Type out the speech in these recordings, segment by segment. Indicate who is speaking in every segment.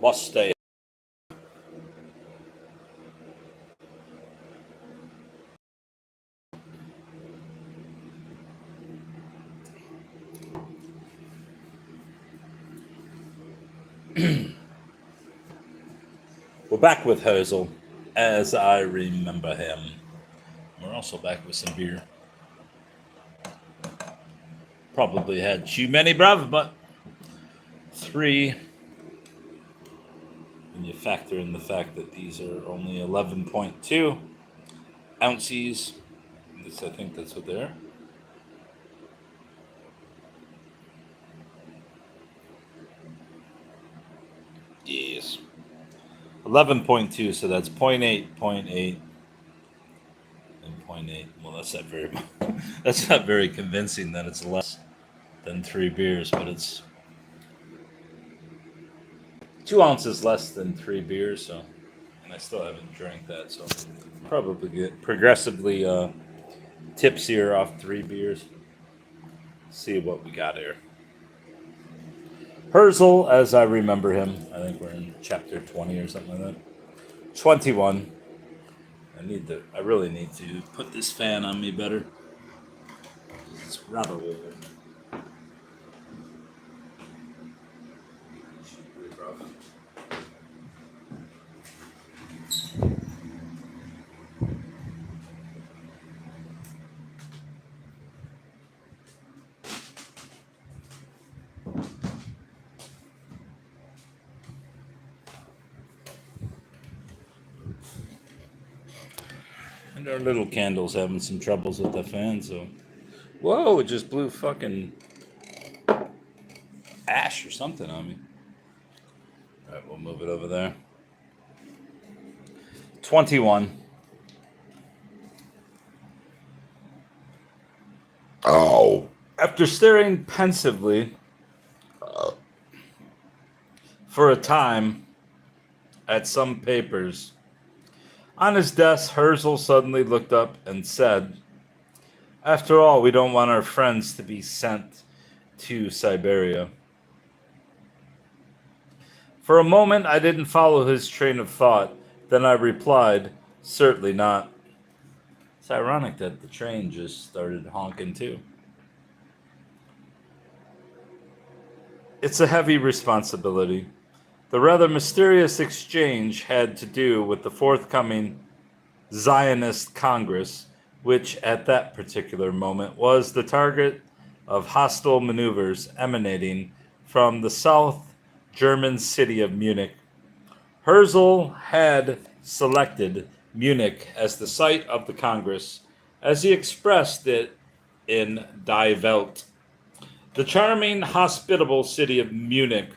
Speaker 1: must stay. We're back with Herzl, as I remember him. We're also back with some beer. Probably had too many, bruv, but 3. When you factor in the fact that these are only 11.2 ounces. At least I think that's what they are. Yes. 11.2, so that's 0.8, 0.8, and 0.8. Well, that's not very convincing that it's less than 3 beers, but it's 2 ounces less than 3 beers, so, and I still haven't drank that, so probably get progressively tipsier off 3 beers. See what we got here. Herzl, as I remember him, I think we're in chapter 20 or something like that. 21. I really need to put this fan on me better. It's rather old. And our little candle's having some troubles with the fan, so... Whoa, it just blew fucking ash or something on me. Alright, we'll move it over there. 21. Oh. After staring pensively for a time at some papers on his desk, Herzl suddenly looked up and said, "After all, we don't want our friends to be sent to Siberia." For a moment, I didn't follow his train of thought. Then I replied, "Certainly not." It's ironic that the train just started honking too. It's a heavy responsibility. The rather mysterious exchange had to do with the forthcoming Zionist Congress, which at that particular moment was the target of hostile maneuvers emanating from the South German city of Munich. Herzl had selected Munich as the site of the Congress, as he expressed it in Die Welt. The charming, hospitable city of Munich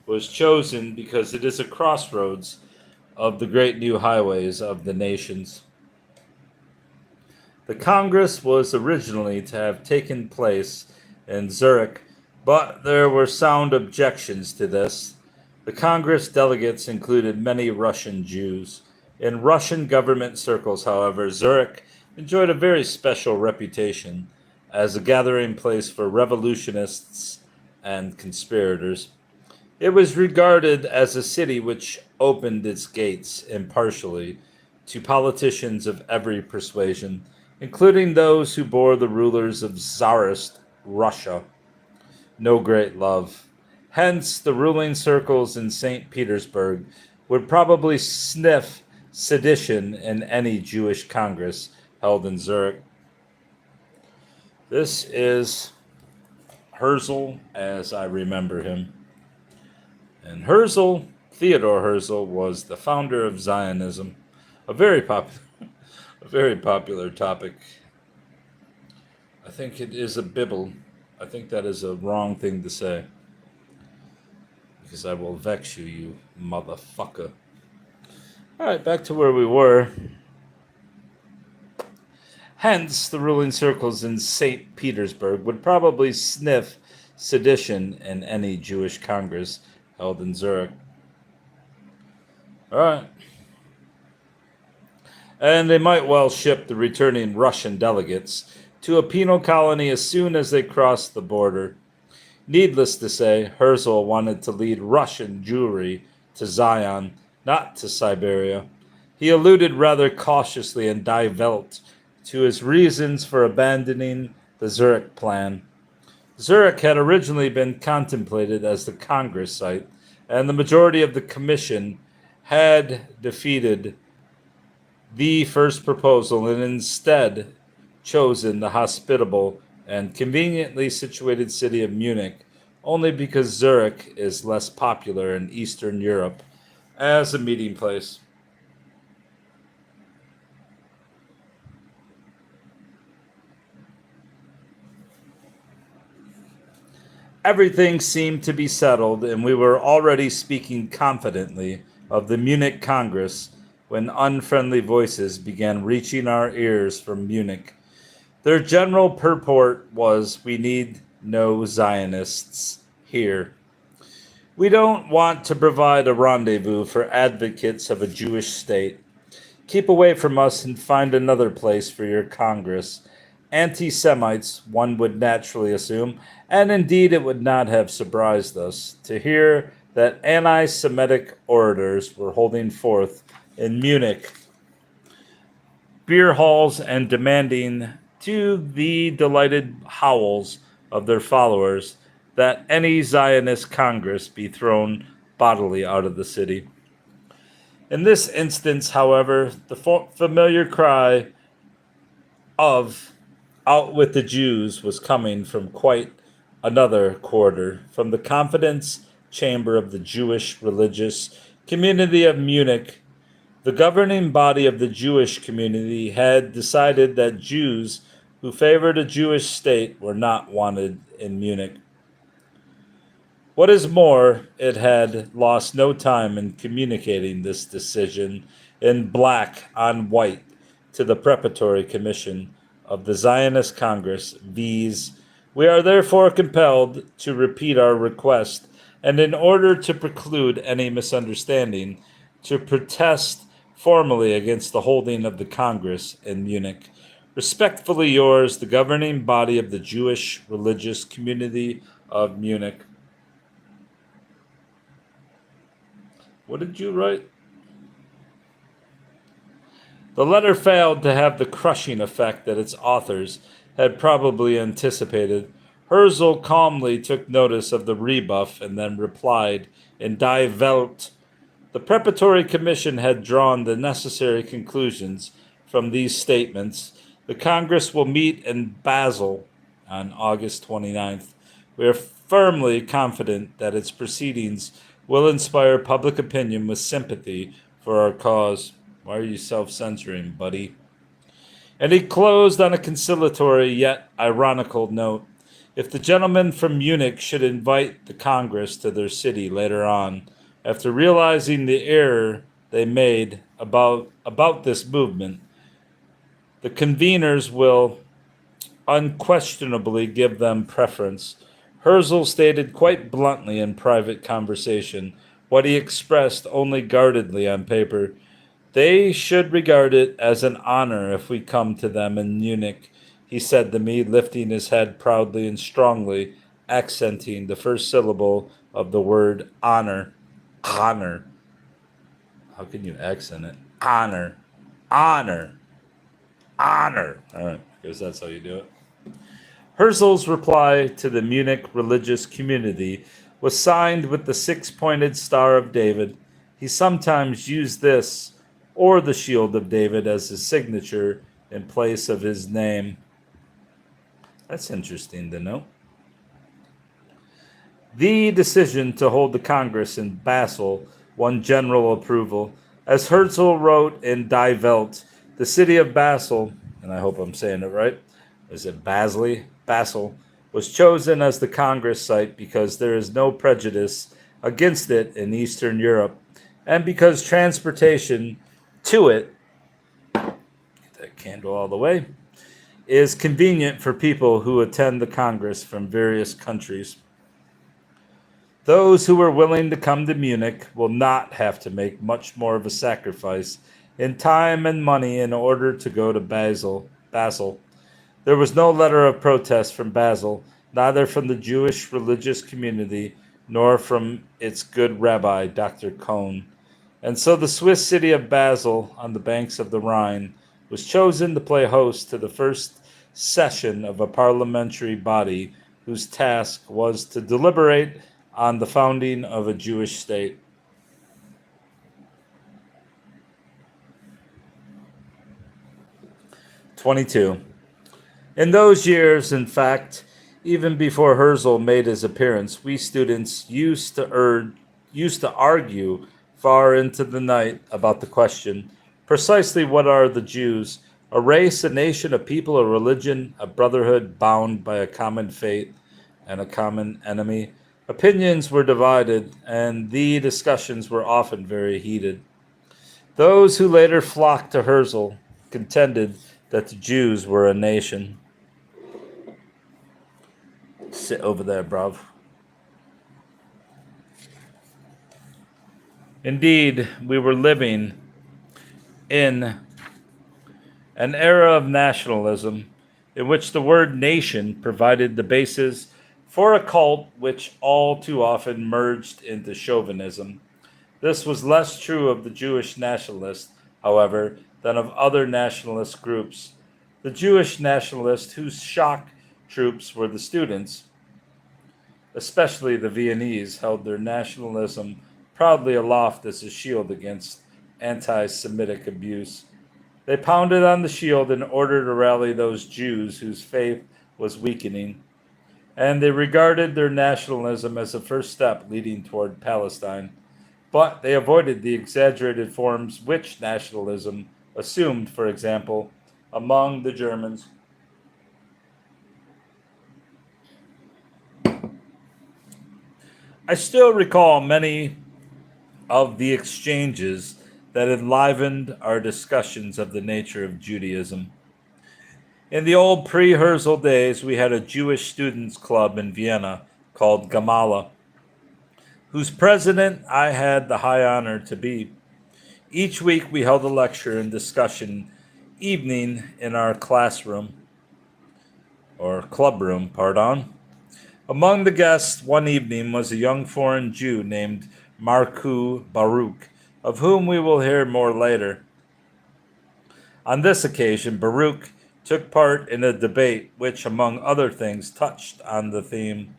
Speaker 1: was chosen because it is a crossroads of the great new highways of the nations. The Congress was originally to have taken place in Zurich, but there were sound objections to this. The Congress delegates included many Russian Jews. In Russian government circles, however, Zurich enjoyed a very special reputation as a gathering place for revolutionists and conspirators. It was regarded as a city which opened its gates impartially to politicians of every persuasion, including those who bore the rulers of Tsarist Russia no great love. Hence, the ruling circles in St. Petersburg would probably sniff sedition in any Jewish Congress held in Zurich. This is Herzl as I remember him. And Herzl, Theodor Herzl, was the founder of Zionism, a very popular topic. I think it is a bibble. I think that is a wrong thing to say, because I will vex you, you motherfucker. All right, back to where we were. Hence, the ruling circles in St. Petersburg would probably sniff sedition in any Jewish Congress held in Zurich. All right. And they might well ship the returning Russian delegates to a penal colony as soon as they crossed the border. Needless to say, Herzl wanted to lead Russian Jewry to Zion, not to Siberia. He alluded rather cautiously in Die Welt to his reasons for abandoning the Zurich plan. Zurich had originally been contemplated as the Congress site, and the majority of the Commission had defeated the first proposal and instead chosen the hospitable and conveniently situated city of Munich, only because Zurich is less popular in Eastern Europe as a meeting place. Everything seemed to be settled, and we were already speaking confidently of the Munich Congress when unfriendly voices began reaching our ears from Munich. Their general purport was, "We need no Zionists here. We don't want to provide a rendezvous for advocates of a Jewish state. Keep away from us and find another place for your Congress." Anti Semites, one would naturally assume, and indeed it would not have surprised us to hear that anti Semitic orators were holding forth in Munich beer halls and demanding to the delighted howls of their followers that any Zionist Congress be thrown bodily out of the city. In this instance, however, the familiar cry of "out with the Jews" was coming from quite another quarter, from the confidence chamber of the Jewish religious community of Munich. The governing body of the Jewish community had decided that Jews who favored a Jewish state were not wanted in Munich. What is more, it had lost no time in communicating this decision in black on white to the preparatory commission of the Zionist Congress, viz. We are therefore compelled to repeat our request, and in order to preclude any misunderstanding, to protest formally against the holding of the Congress in Munich. Respectfully yours, the governing body of the Jewish religious community of Munich. What did you write? The letter failed to have the crushing effect that its authors had probably anticipated. Herzl calmly took notice of the rebuff and then replied in Die Welt. The preparatory commission had drawn the necessary conclusions from these statements. The Congress will meet in Basel on August 29th. We are firmly confident that its proceedings will inspire public opinion with sympathy for our cause. Why are you self-censoring, buddy? And he closed on a conciliatory yet ironical note. If the gentlemen from Munich should invite the Congress to their city later on, after realizing the error they made about this movement, the conveners will unquestionably give them preference. Herzl stated quite bluntly in private conversation what he expressed only guardedly on paper. They should regard it as an honor if we come to them in Munich, he said to me, lifting his head proudly and strongly, accenting the first syllable of the word honor. Honor. How can you accent it? Honor. Honor. Honor. All right, because that's how you do it. Herzl's reply to the Munich religious community was signed with the six-pointed Star of David. He sometimes used this or the Shield of David as his signature in place of his name. That's interesting to know. The decision to hold the Congress in Basel won general approval. As Herzl wrote in Die Welt, the city of Basel, and I hope I'm saying it right, is it Basel? Basel was chosen as the Congress site because there is no prejudice against it in Eastern Europe, and because transportation to it, get that candle all the way, is convenient for people who attend the Congress from various countries. Those who are willing to come to Munich will not have to make much more of a sacrifice in time and money in order to go to Basel. There was no letter of protest from Basel, neither from the Jewish religious community nor from its good rabbi, Dr. Cohn. And so the Swiss city of Basel, on the banks of the Rhine, was chosen to play host to the first session of a parliamentary body whose task was to deliberate on the founding of a Jewish state. 22. In those years, in fact, even before Herzl made his appearance, we students used to argue far into the night about the question, precisely what are the Jews? A race, a nation, a people, a religion, a brotherhood bound by a common fate and a common enemy? Opinions were divided, and the discussions were often very heated. Those who later flocked to Herzl contended that the Jews were a nation. Sit over there, bruv. Indeed, we were living in an era of nationalism in which the word nation provided the basis for a cult which all too often merged into chauvinism. This was less true of the Jewish nationalists, however, than of other nationalist groups. The Jewish nationalists, whose shock troops were the students, especially the Viennese, held their nationalism proudly aloft as a shield against anti-Semitic abuse. They pounded on the shield in order to rally those Jews whose faith was weakening, and they regarded their nationalism as a first step leading toward Palestine. But they avoided the exaggerated forms which nationalism assumed, for example, among the Germans. I still recall many of the exchanges that enlivened our discussions of the nature of Judaism. In the old pre-Herzl days, we had a Jewish students' club in Vienna called Gamala, whose president I had the high honor to be. Each week we held a lecture and discussion evening in our classroom, or clubroom, pardon. Among the guests one evening was a young foreign Jew named Marku Baruch, of whom we will hear more later. On this occasion, Baruch took part in a debate which, among other things, touched on the theme,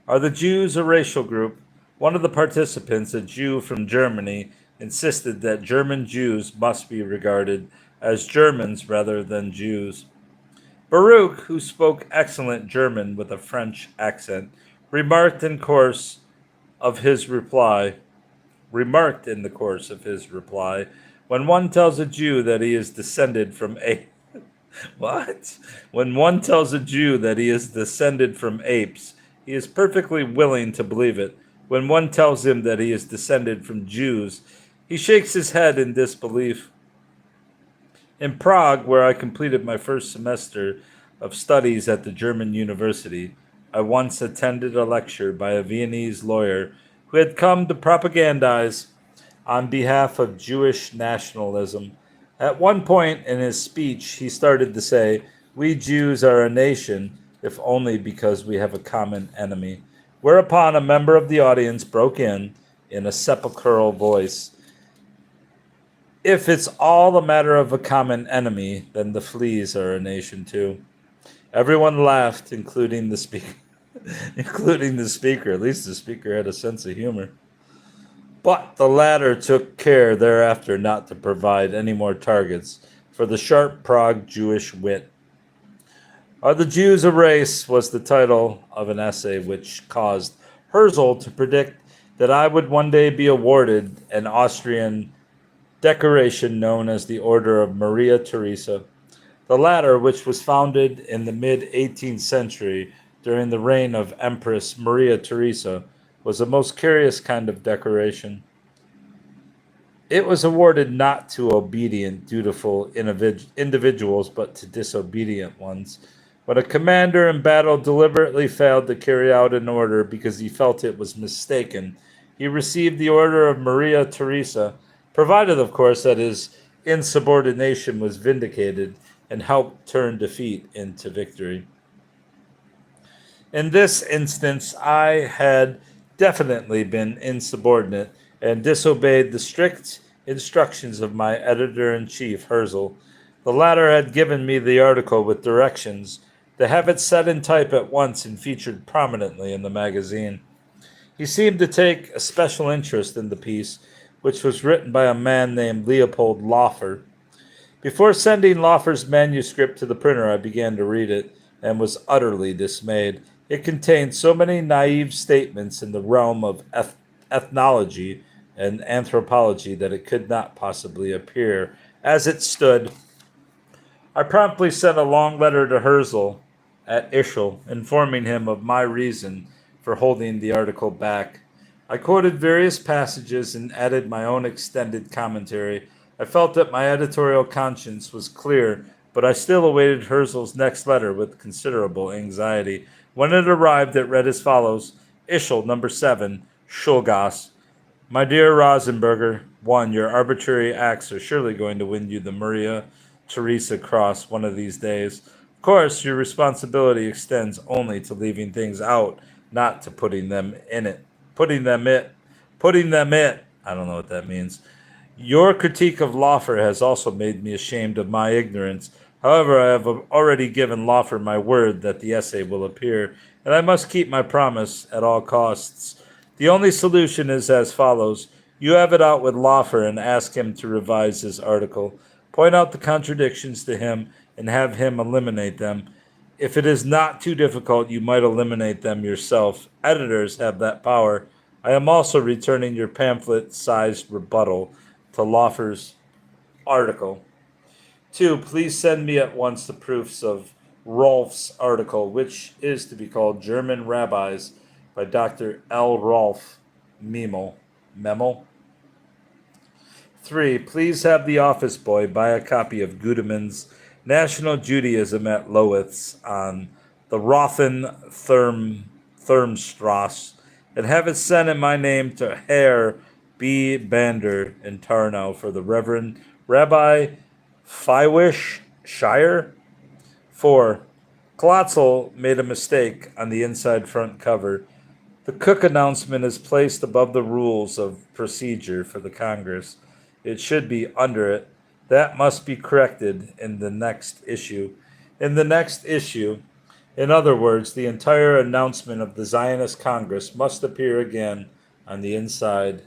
Speaker 1: are the Jews a racial group? One of the participants, a Jew from Germany, insisted that German Jews must be regarded as Germans rather than Jews. Baruch, who spoke excellent German with a French accent, remarked in the course of his reply, when one tells a Jew that he is descended from what? When one tells a Jew that he is descended from apes, he is perfectly willing to believe it. When one tells him that he is descended from Jews, he shakes his head in disbelief. In Prague, where I completed my first semester of studies at the German university, I once attended a lecture by a Viennese lawyer who had come to propagandize on behalf of Jewish nationalism. At one point in his speech, he started to say, "We Jews are a nation, if only because we have a common enemy." Whereupon a member of the audience broke in a sepulchral voice, "If it's all a matter of a common enemy, then the fleas are a nation too." Everyone laughed, including the speaker. At least the speaker had a sense of humor. But the latter took care thereafter not to provide any more targets for the sharp Prague Jewish wit. "Are the Jews a race?" was the title of an essay which caused Herzl to predict that I would one day be awarded an Austrian decoration known as the Order of Maria Theresa. The latter, which was founded in the mid-18th century during the reign of Empress Maria Theresa, was a most curious kind of decoration. It was awarded not to obedient, dutiful individuals, but to disobedient ones. When a commander in battle deliberately failed to carry out an order because he felt it was mistaken, he received the Order of Maria Theresa, provided, of course, that his insubordination was vindicated and helped turn defeat into victory. In this instance, I had definitely been insubordinate and disobeyed the strict instructions of my editor-in-chief, Herzl. The latter had given me the article with directions to have it set in type at once and featured prominently in the magazine. He seemed to take a special interest in the piece, which was written by a man named Leopold Laufer. Before sending Laufer's manuscript to the printer, I began to read it and was utterly dismayed. It contained so many naive statements in the realm of ethnology and anthropology that it could not possibly appear. As it stood, I promptly sent a long letter to Herzl at Ischl, informing him of my reason for holding the article back. I quoted various passages and added my own extended commentary. I felt that my editorial conscience was clear, but I still awaited Herzl's next letter with considerable anxiety. When it arrived, it read as follows: Ischl, number 7, Schulgasse. My dear Rosenberger, 1. Your arbitrary acts are surely going to win you the Maria Theresa Cross one of these days. Of course, your responsibility extends only to leaving things out, not to putting them in it. Putting them in. I don't know what that means. Your critique of Laufer has also made me ashamed of my ignorance. However, I have already given Laufer my word that the essay will appear, and I must keep my promise at all costs. The only solution is as follows. You have it out with Laufer and ask him to revise his article. Point out the contradictions to him and have him eliminate them. If it is not too difficult, you might eliminate them yourself. Editors have that power. I am also returning your pamphlet-sized rebuttal to Laufer's article. 2. Please send me at once the proofs of Rolf's article, which is to be called German Rabbis by Dr. L. Rolf Memel. 3. Please have the office boy buy a copy of Gudemann's National Judaism at Lowith's on the Rothen-Thurmstrasse and have it sent in my name to Herr B. Bander in Tarnow for the Reverend Rabbi Feiwish Shire. 4. Klotzel made a mistake on the inside front cover. The Cook announcement is placed above the rules of procedure for the Congress. It should be under it. That must be corrected in the next issue. In other words, the entire announcement of the Zionist Congress must appear again on the inside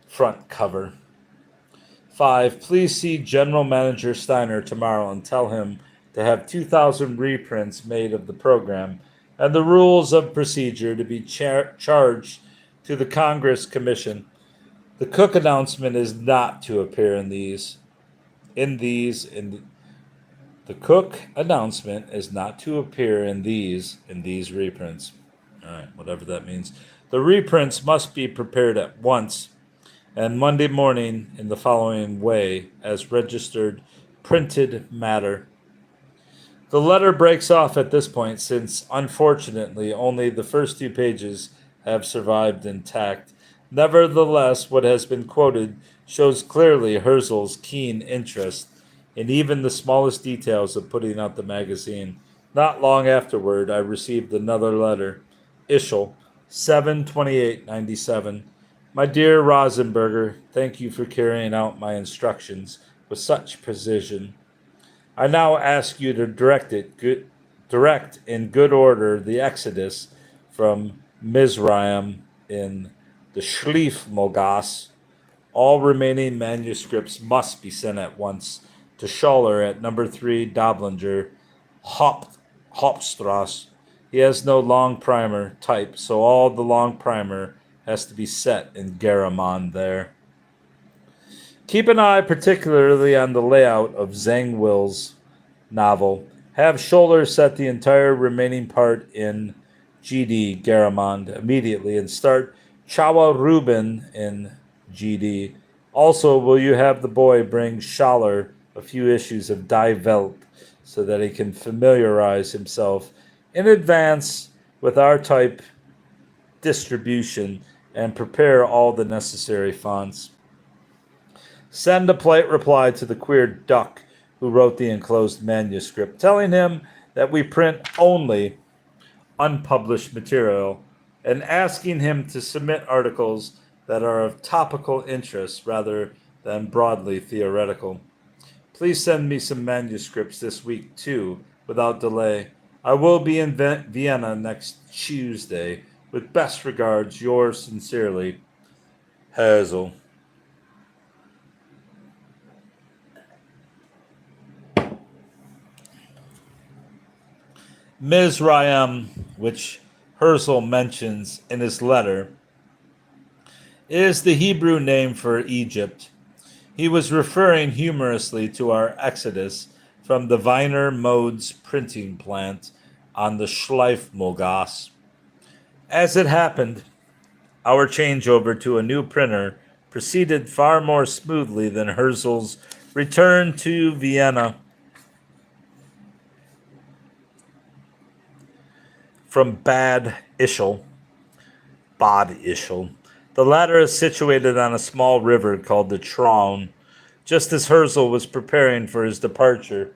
Speaker 1: front cover. 5. Please see General Manager Steiner tomorrow and tell him to have 2,000 reprints made of the program and the rules of procedure to be charged to the Congress Commission. The Cook announcement is not to appear the Cook announcement is not to appear in these reprints. All right, whatever that means. The reprints must be prepared at once and Monday morning in the following way as registered printed matter. The letter breaks off at this point since, unfortunately, only the first 2 pages have survived intact. Nevertheless, what has been quoted shows clearly Herzl's keen interest in even the smallest details of putting out the magazine. Not long afterward, I received another letter. Ischl, 7/28/97. My dear Rosenberger, thank you for carrying out my instructions with such precision. I now ask you to direct in good order the exodus from Mizraim in the Schlieffmogasse. All remaining manuscripts must be sent at once to Schaller at number 3 Doblinger, Hauptstrasse. He has no long primer type, so all the long primer has to be set in Garamond there. Keep an eye particularly on the layout of Zangwill's novel. Have Scholler set the entire remaining part in GD Garamond immediately and start Chawa Rubin in GD. Also, will you have the boy bring Schaller a few issues of Die Welt so that he can familiarize himself in advance with our type distribution and prepare all the necessary fonts. Send a polite reply to the queer duck who wrote the enclosed manuscript, telling him that we print only unpublished material. and asking him to submit articles that are of topical interest rather than broadly theoretical. Please send me some manuscripts this week, too, without delay. I will be in Vienna next Tuesday. With best regards, yours sincerely, Herzl. Mizraim, which Herzl mentions in his letter, is the Hebrew name for Egypt. He was referring humorously to our exodus from the Weiner Modes printing plant on the Schleifmulgasse. As it happened, our changeover to a new printer proceeded far more smoothly than Herzl's return to Vienna from Bad Ischl. The latter is situated on a small river called the Traun, just as Herzl was preparing for his departure.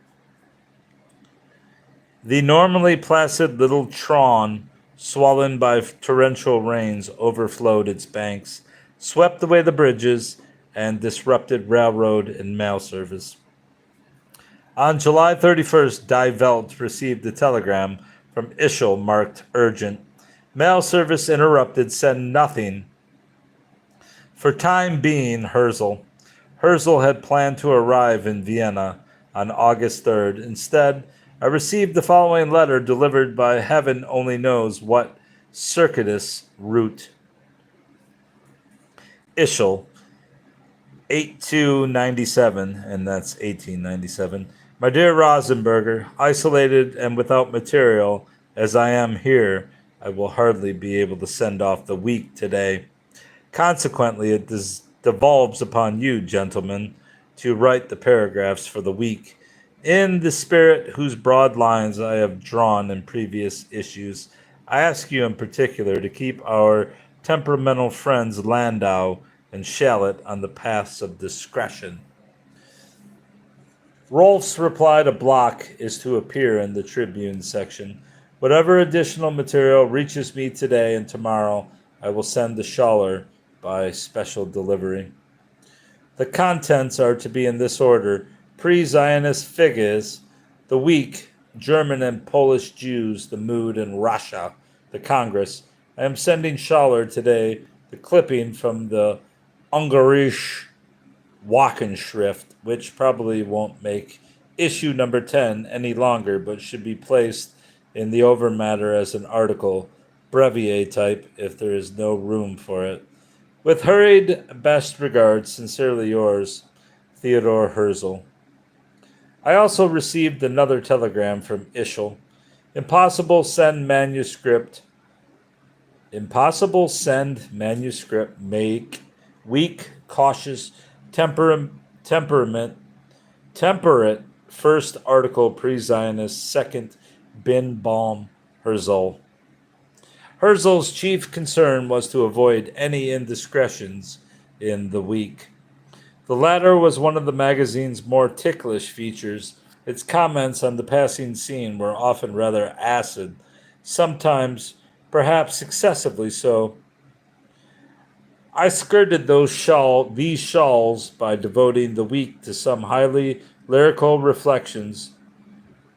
Speaker 1: The normally placid little Traun, swollen by torrential rains, overflowed its banks, swept away the bridges, and disrupted railroad and mail service. On July 31st, Die Welt received a telegram from Ischl marked urgent. Mail service interrupted, send nothing. For time being, Herzl. Herzl had planned to arrive in Vienna on August 3rd. Instead, I received the following letter delivered by heaven only knows what circuitous route. Ischl, 8297, and that's 1897. My dear Rosenberger, isolated and without material as I am here, I will hardly be able to send off the week today. Consequently, it devolves upon you, gentlemen, to write the paragraphs for the week in the spirit whose broad lines I have drawn in previous issues. I ask you in particular to keep our temperamental friends Landau and Shallot on the paths of discretion. Rolf's reply to Block is to appear in the Tribune section. Whatever additional material reaches me today and tomorrow, I will send to Schaller by special delivery. The contents are to be in this order: pre-Zionist figures, the week, German and Polish Jews, the mood, and Russia, the Congress. I am sending Schaller today the clipping from the Ungarische Wochenschrift, which probably won't make issue number 10 any longer, but should be placed in the overmatter as an article, brevier type, if there is no room for it. With hurried best regards, sincerely yours, Theodore Herzl. I also received another telegram from Ischl. Impossible send manuscript. Make weak, cautious, temperate, first article pre-Zionist, second bin Baum, Herzl. Herzl's chief concern was to avoid any indiscretions in the week. The latter was one of the magazine's more ticklish features. Its comments on the passing scene were often rather acid, sometimes perhaps excessively so. I skirted these shawls by devoting the week to some highly lyrical reflections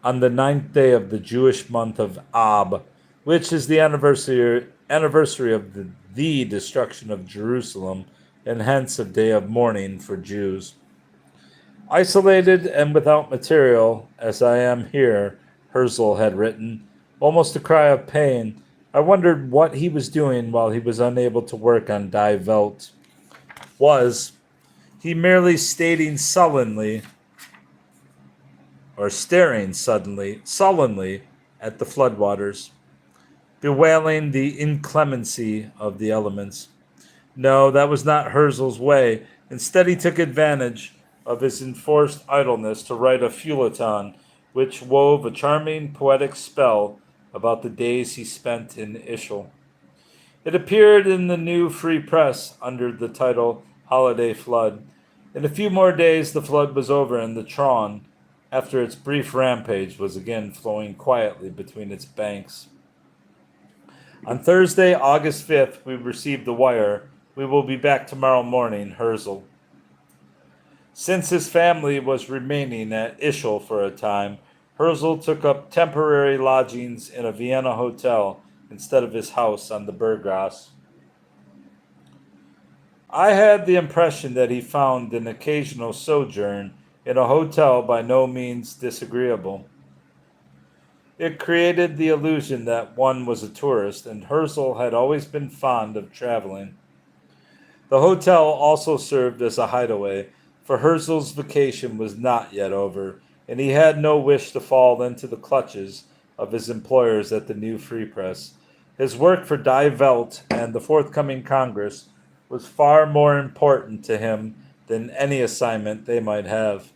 Speaker 1: on the 9th day of the Jewish month of Ab, which is the anniversary of the destruction of Jerusalem, and hence a day of mourning for Jews. Isolated and without material, as I am here, Herzl had written, almost a cry of pain. I wondered what he was doing while he was unable to work on Die Welt. Was he merely staring sullenly at the floodwaters, bewailing the inclemency of the elements? No, that was not Herzl's way. Instead, he took advantage of his enforced idleness to write a feuilleton which wove a charming poetic spell about the days he spent in Ischl. It appeared in the new Free Press under the title Holiday Flood. In a few more days, the flood was over, and the Traun, after its brief rampage, was again flowing quietly between its banks. On Thursday, August 5th, we received the wire. We will be back tomorrow morning, Herzl. Since his family was remaining at Ischl for a time, Herzl took up temporary lodgings in a Vienna hotel instead of his house on the Burggrass. I had the impression that he found an occasional sojourn in a hotel by no means disagreeable. It created the illusion that one was a tourist, and Herzl had always been fond of traveling. The hotel also served as a hideaway, for Herzl's vacation was not yet over, and he had no wish to fall into the clutches of his employers at the New Free Press. His work for Die Welt and the forthcoming Congress was far more important to him than any assignment they might have.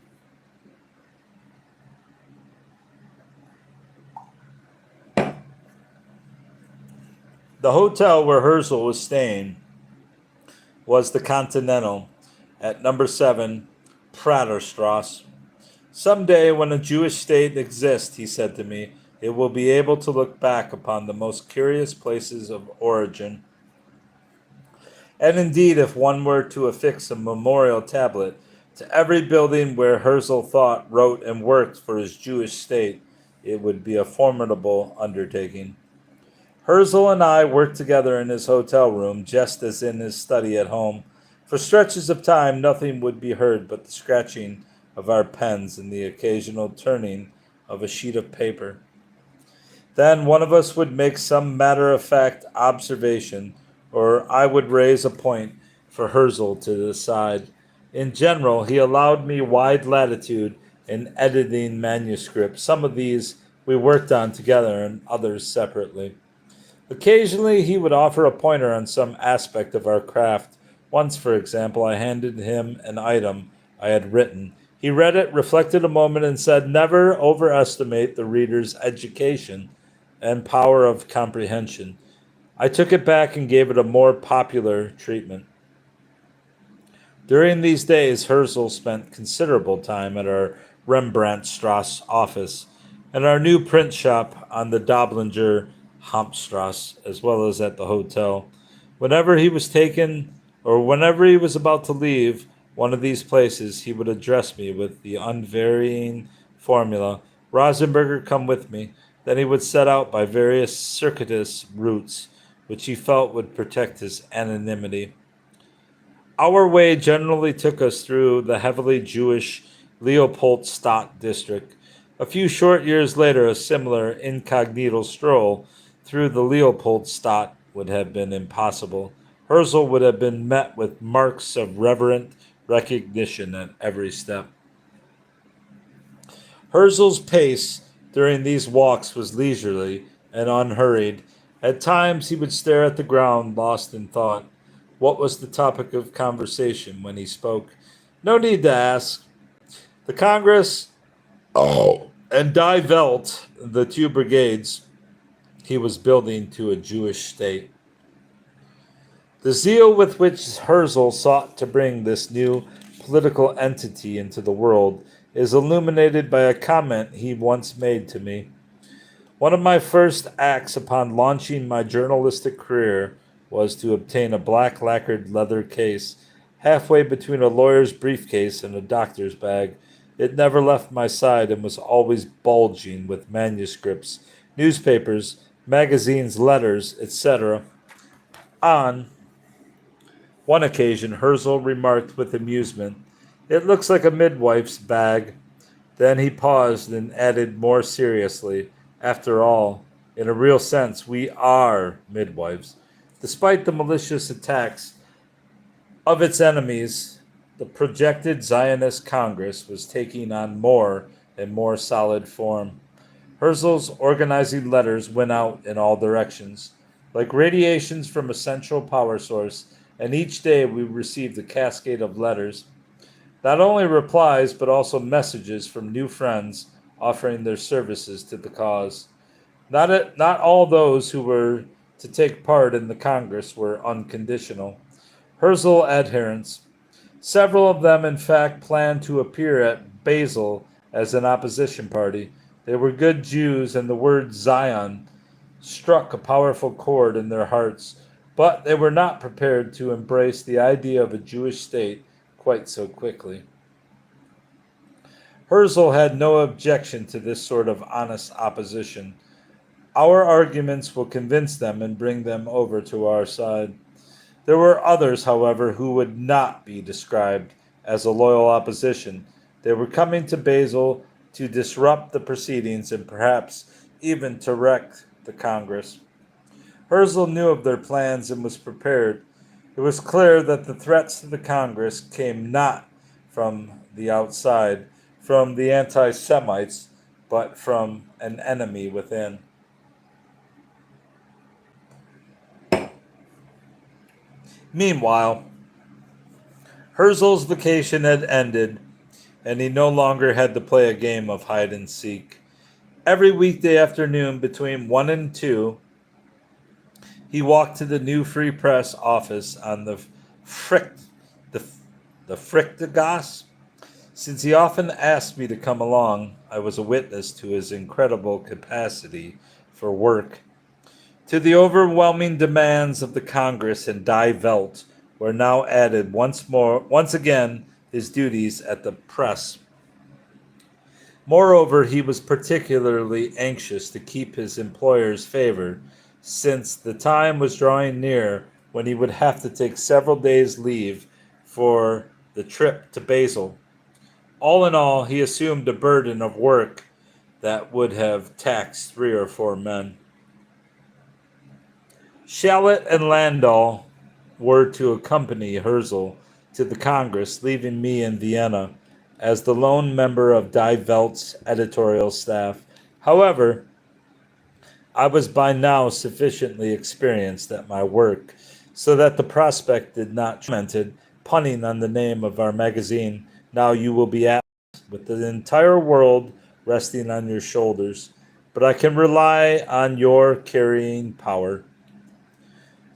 Speaker 1: The hotel where Herzl was staying was the Continental at number 7 Praterstrasse. Someday, when a Jewish state exists, he said to me, it will be able to look back upon the most curious places of origin. And indeed, if one were to affix a memorial tablet to every building where Herzl thought, wrote, and worked for his Jewish state, it would be a formidable undertaking. Herzl and I worked together in his hotel room, just as in his study at home. For stretches of time, nothing would be heard but the scratching of our pens and the occasional turning of a sheet of paper. Then one of us would make some matter-of-fact observation, or I would raise a point for Herzl to decide. In general, he allowed me wide latitude in editing manuscripts. Some of these we worked on together and others separately. Occasionally, he would offer a pointer on some aspect of our craft. Once, for example, I handed him an item I had written. He read it, reflected a moment, and said, "Never overestimate the reader's education and power of comprehension." I took it back and gave it a more popular treatment. During these days, Herzl spent considerable time at our Rembrandtstrasse office and our new print shop on the Doblinger Hampstrasse, as well as at the hotel. Whenever he was taken, or whenever he was about to leave one of these places, he would address me with the unvarying formula, "Rosenberger, come with me." Then he would set out by various circuitous routes, which he felt would protect his anonymity. Our way generally took us through the heavily Jewish Leopoldstadt district. A few short years later, a similar incognito stroll through the Leopoldstadt would have been impossible. Herzl would have been met with marks of reverent recognition at every step. Herzl's pace during these walks was leisurely and unhurried. At times he would stare at the ground, lost in thought. What was the topic of conversation when he spoke? No need to ask. The Congress and Die Welt, the two brigades he was building to a Jewish state. The zeal with which Herzl sought to bring this new political entity into the world is illuminated by a comment he once made to me. One of my first acts upon launching my journalistic career was to obtain a black lacquered leather case, halfway between a lawyer's briefcase and a doctor's bag. It never left my side and was always bulging with manuscripts, newspapers, magazines, letters, etc. On one occasion, Herzl remarked with amusement, "It looks like a midwife's bag." Then he paused and added more seriously, "After all, in a real sense, we are midwives." Despite the malicious attacks of its enemies, the projected Zionist Congress was taking on more and more solid form. Herzl's organizing letters went out in all directions, like radiations from a central power source, and each day we received a cascade of letters. Not only replies, but also messages from new friends offering their services to the cause. Not all those who were to take part in the Congress were unconditional. Herzl adherents, several of them in fact planned to appear at Basel as an opposition party. They were good Jews, and the word Zion struck a powerful chord in their hearts, but they were not prepared to embrace the idea of a Jewish state quite so quickly. Herzl had no objection to this sort of honest opposition. Our arguments will convince them and bring them over to our side. There were others, however, who would not be described as a loyal opposition. They were coming to Basel to disrupt the proceedings and perhaps even to wreck the Congress. Herzl knew of their plans and was prepared. It was clear that the threats to the Congress came not from the outside, from the anti Semites, but from an enemy within. Meanwhile, Herzl's vacation had ended, and he no longer had to play a game of hide and seek. Every weekday afternoon between 1 and 2, he walked to the new Free Press office on the Frichtgasse. Since he often asked me to come along, I was a witness to his incredible capacity for work. To the overwhelming demands of the Congress and Die Welt were now added once again his duties at the press. Moreover, he was particularly anxious to keep his employer's favor, since the time was drawing near when he would have to take several days' leave for the trip to Basel. All in all, he assumed a burden of work that would have taxed 3 or 4 men. Shallot and Landau were to accompany Herzl to the Congress, leaving me in Vienna as the lone member of Die Welt's editorial staff. However, I was by now sufficiently experienced at my work so that the prospect did not tormented, punning on the name of our magazine. Now you will be at with the entire world resting on your shoulders, but I can rely on your carrying power.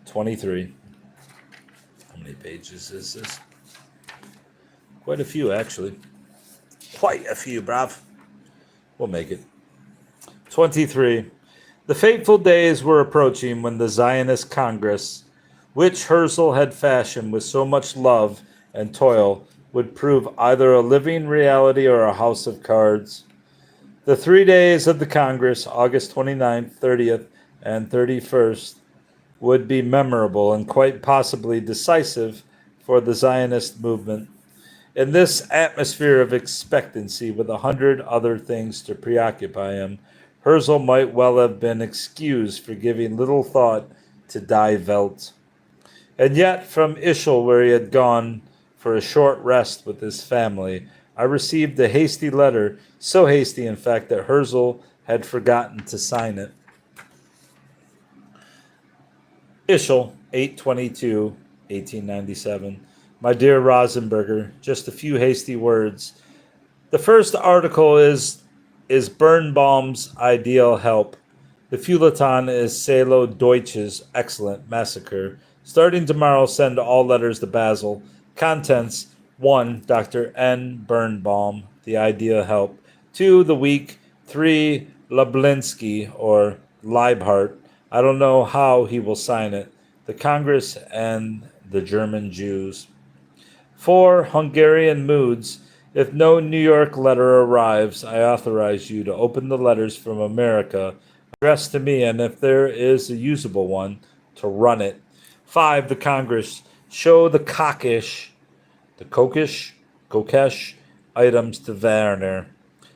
Speaker 1: 23. How many pages is this? Quite a few, actually. Quite a few, bruv. We'll make it. 23. The fateful days were approaching when the Zionist Congress, which Herzl had fashioned with so much love and toil, would prove either a living reality or a house of cards. The 3 days of the Congress, August 29th, 30th, and 31st, would be memorable and quite possibly decisive for the Zionist movement. In this atmosphere of expectancy, with 100 other things to preoccupy him, Herzl might well have been excused for giving little thought to Die Welt. And yet, from Ischl, where he had gone for a short rest with his family, I received a hasty letter, so hasty, in fact, that Herzl had forgotten to sign it. Ischl, 8/22/1897. My dear Rosenberger, just a few hasty words. The first article is Birnbaum's ideal help. The feuilleton is Salo Deutsch's excellent massacre. Starting tomorrow, send all letters to Basel. Contents: 1. Dr. N. Birnbaum, the ideal help. 2. The week. 3. Lablinsky or Leibhardt. I don't know how he will sign it. The Congress and the German Jews. 4. Hungarian moods. If no New York letter arrives, I authorize you to open the letters from America addressed to me, and if there is a usable one, to run it. 5. The Congress. Show the coquesh items to Werner.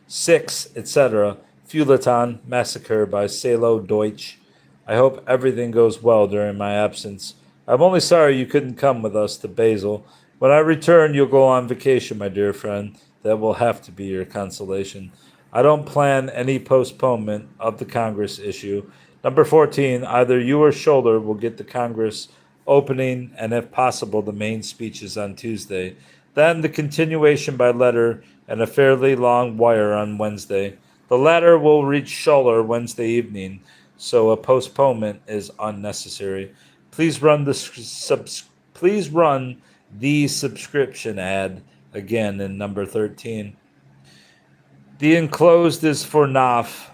Speaker 1: 6. Etc. Feuilleton massacre by Salo Deutsch. I hope everything goes well during my absence. I'm only sorry you couldn't come with us to Basel. When I return, you'll go on vacation, my dear friend. That will have to be your consolation. I don't plan any postponement of the Congress issue. Number 14, either you or Scholler will get the Congress opening and, if possible, the main speeches on Tuesday. Then the continuation by letter and a fairly long wire on Wednesday. The latter will reach Scholler Wednesday evening, so a postponement is unnecessary. Please run the subscription ad again in number 13. The enclosed is for Naf,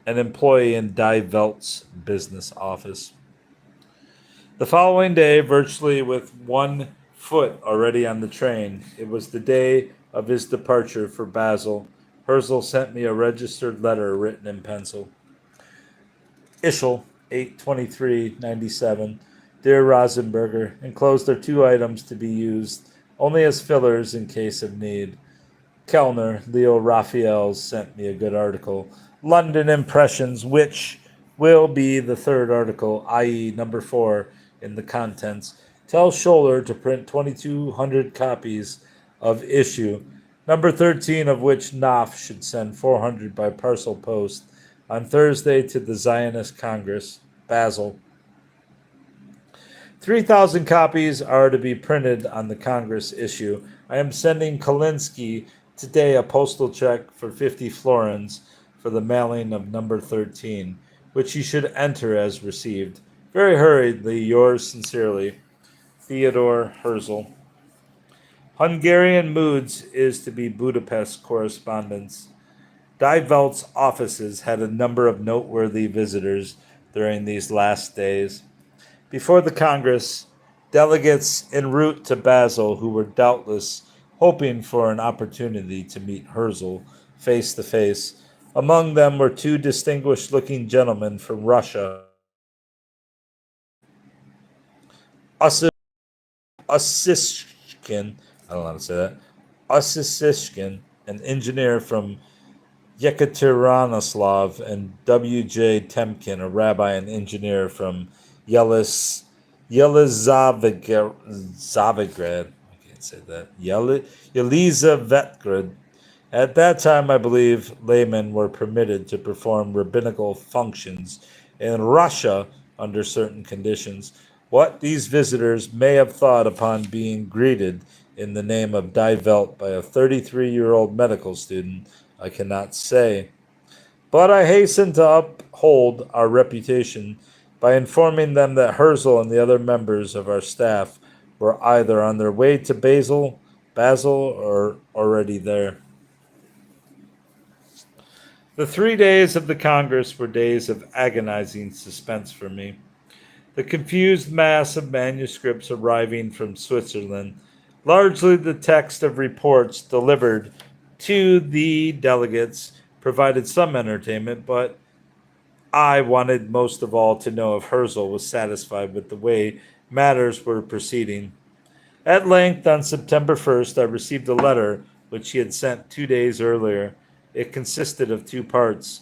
Speaker 1: an employee in Die Welt's business office. The following day, virtually with one foot already on the train, it was the day of his departure for Basel. Herzl sent me a registered letter written in pencil. Ischl, 8/23/97. Dear Rosenberger, enclosed are two items to be used only as fillers in case of need. Kellner, Leo Raphaels, sent me a good article. London Impressions, which will be the third article, i.e., number 4 in the contents. Tell Scholler to print 2,200 copies of issue, number 13 of which Knopf should send 400 by parcel post on Thursday to the Zionist Congress, Basel. 3,000 copies are to be printed on the Congress issue. I am sending Kalinsky today a postal check for 50 florins for the mailing of number 13, which he should enter as received. Very hurriedly, yours sincerely, Theodor Herzl. Hungarian Moods is to be Budapest correspondence. Die Welt's offices had a number of noteworthy visitors during these last days. Before the Congress, delegates en route to Basel who were doubtless hoping for an opportunity to meet Herzl face to face. Among them were two distinguished-looking gentlemen from Russia, Osishkin, I don't know how to say that, Osishkin, an engineer from Yekaterinoslav, and W.J. Temkin, a rabbi and engineer from Yelizavegrad. I can't say that. Yelizavetgrad. At that time, I believe laymen were permitted to perform rabbinical functions in Russia under certain conditions. What these visitors may have thought upon being greeted in the name of Die Welt by a 33-year-old medical student, I cannot say. But I hasten to uphold our reputation by informing them that Herzl and the other members of our staff were either on their way to Basel, or already there. The 3 days of the Congress were days of agonizing suspense for me. The confused mass of manuscripts arriving from Switzerland, largely the text of reports delivered to the delegates, provided some entertainment, but I wanted most of all to know if Herzl was satisfied with the way matters were proceeding. At length, on September 1st, I received a letter which he had sent 2 days earlier. It consisted of two parts.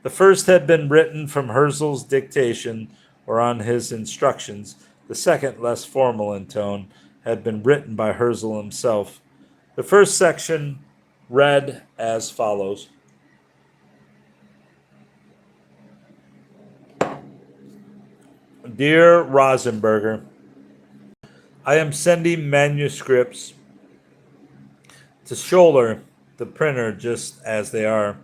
Speaker 1: The first had been written from Herzl's dictation or on his instructions. The second, less formal in tone, had been written by Herzl himself. The first section read as follows. Dear Rosenberger, I am sending manuscripts to Scholler, the printer, just as they are.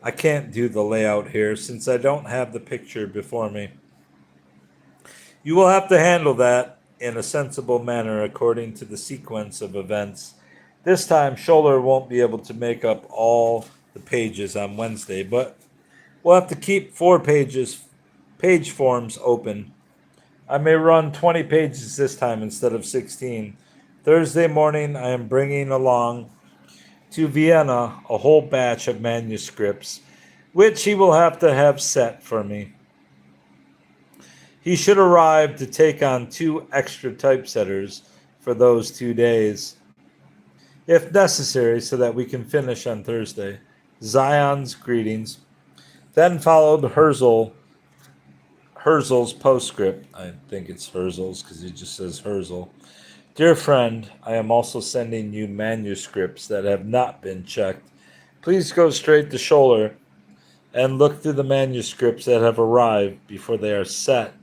Speaker 1: I can't do the layout here since I don't have the picture before me. You will have to handle that in a sensible manner according to the sequence of events. This time, Scholler won't be able to make up all the pages on Wednesday, but we'll have to keep 4 page forms open. I may run 20 pages this time instead of 16. Thursday morning, I am bringing along to Vienna a whole batch of manuscripts, which he will have to have set for me. He should arrive to take on 2 extra typesetters for those 2 days, if necessary, so that we can finish on Thursday. Zion's greetings. Then followed Herzl's postscript. I think it's Herzl's because he just says Herzl. Dear friend, I am also sending you manuscripts that have not been checked. Please go straight to Scholler and look through the manuscripts that have arrived before they are set.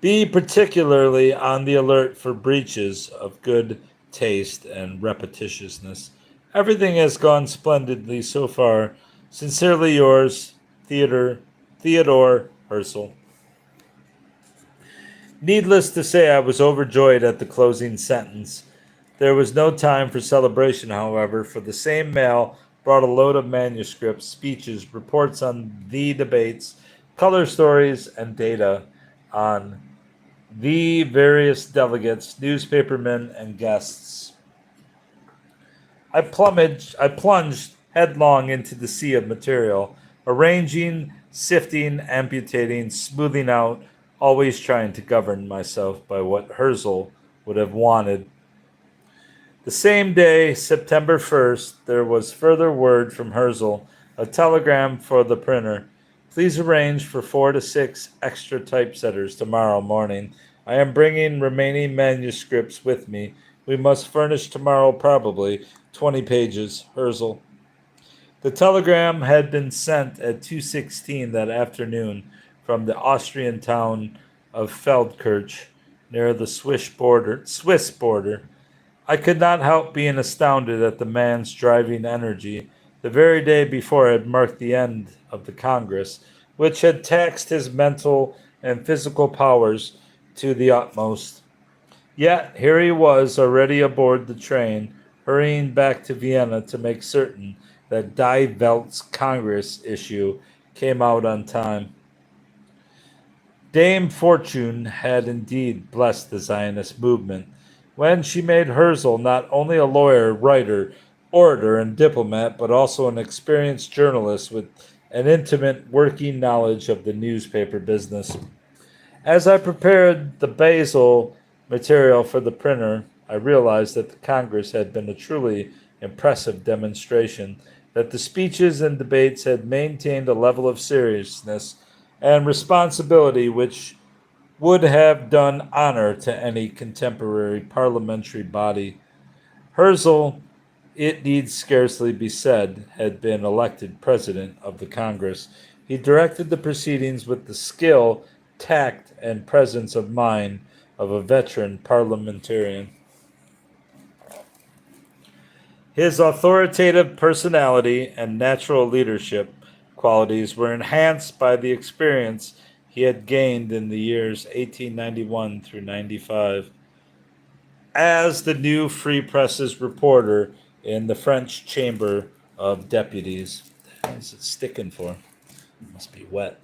Speaker 1: Be particularly on the alert for breaches of good taste and repetitiousness. Everything has gone splendidly so far. Sincerely yours, Theodor Herzl. Needless to say, I was overjoyed at the closing sentence. There was no time for celebration, however, for the same mail brought a load of manuscripts, speeches, reports on the debates, color stories, and data on the various delegates, newspapermen, and guests. I plunged headlong into the sea of material, arranging, sifting, amputating, smoothing out, always trying to govern myself by what Herzl would have wanted. The same day, September 1st, there was further word from Herzl, a telegram for the printer. Please arrange for 4 to 6 extra typesetters tomorrow morning. I am bringing remaining manuscripts with me. We must furnish tomorrow probably 20 pages. Herzl. The telegram had been sent at 2:16 that afternoon from the Austrian town of Feldkirch, near the Swiss border. I could not help being astounded at the man's driving energy. The very day before had marked the end of the Congress, which had taxed his mental and physical powers to the utmost. Yet here he was already aboard the train, hurrying back to Vienna to make certain that Die Welt's Congress issue came out on time. Dame Fortune had indeed blessed the Zionist movement when she made Herzl not only a lawyer, writer, orator, and diplomat, but also an experienced journalist with an intimate working knowledge of the newspaper business. As I prepared the Basel material for the printer, I realized that the Congress had been a truly impressive demonstration, that the speeches and debates had maintained a level of seriousness and responsibility which would have done honor to any contemporary parliamentary body. Herzl, it needs scarcely be said, had been elected president of the Congress. He directed the proceedings with the skill, tact, and presence of mind of a veteran parliamentarian. His authoritative personality and natural leadership qualities were enhanced by the experience he had gained in the years 1891 through 95 as the new Free Press's reporter in the French Chamber of Deputies. What is it sticking for? It must be wet.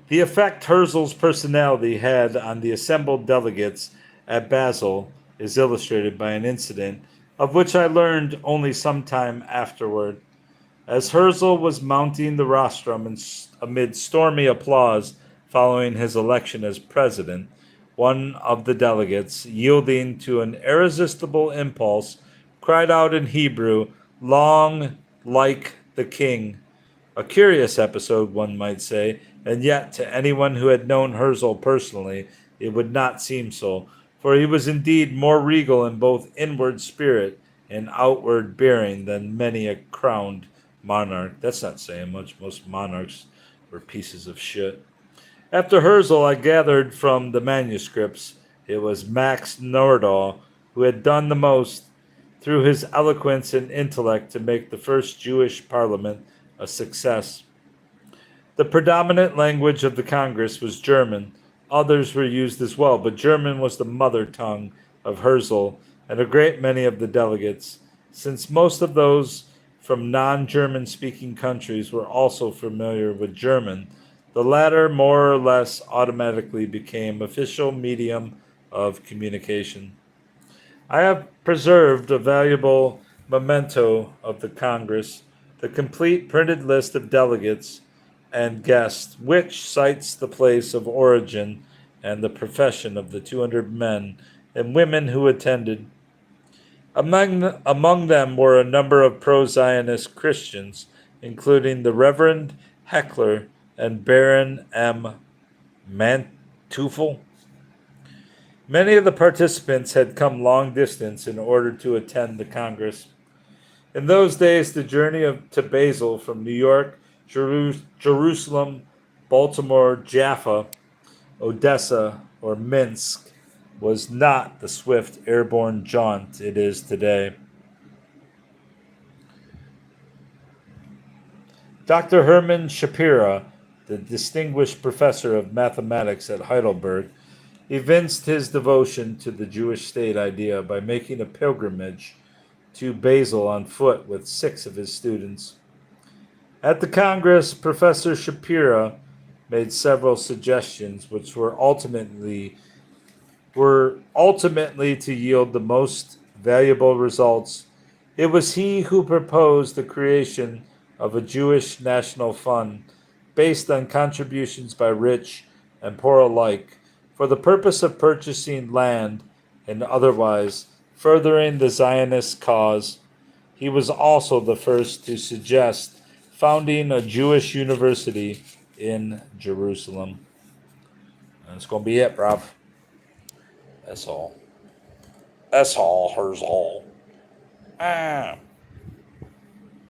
Speaker 1: The effect Herzl's personality had on the assembled delegates at Basel is illustrated by an incident of which I learned only some time afterward. As Herzl was mounting the rostrum amid stormy applause following his election as president, one of the delegates, yielding to an irresistible impulse, cried out in Hebrew, "Long like the king." A curious episode, one might say, and yet to anyone who had known Herzl personally, it would not seem so, for he was indeed more regal in both inward spirit and outward bearing than many a crowned monarch. That's not saying much. Most monarchs were pieces of shit. After Herzl, I gathered from the manuscripts, it was Max Nordau who had done the most through his eloquence and intellect to make the first Jewish parliament a success. The predominant language of the Congress was German. Others were used as well, but German was the mother tongue of Herzl and a great many of the delegates, since most of those from non-German speaking countries were also familiar with German. The latter more or less automatically became official medium of communication. I have preserved a valuable memento of the Congress, the complete printed list of delegates and guests, which cites the place of origin and the profession of the 200 men and women who attended. Among them were a number of pro-Zionist Christians, including the Reverend Heckler and Baron M. Manteuffel. Many of the participants had come long distance in order to attend the Congress. In those days, the journey to Basel from New York, Jerusalem, Baltimore, Jaffa, Odessa, or Minsk was not the swift airborne jaunt it is today. Dr. Hermann Shapira, the distinguished professor of mathematics at Heidelberg, evinced his devotion to the Jewish state idea by making a pilgrimage to Basel on foot with 6 of his students. At the Congress, Professor Shapira made several suggestions which were ultimately to yield the most valuable results. It was he who proposed the creation of a Jewish national fund based on contributions by rich and poor alike for the purpose of purchasing land and otherwise furthering the Zionist cause. He was also the first to suggest founding a Jewish university in Jerusalem. That's going to be it, bruv. That's all. That's all. Herzl. Ah.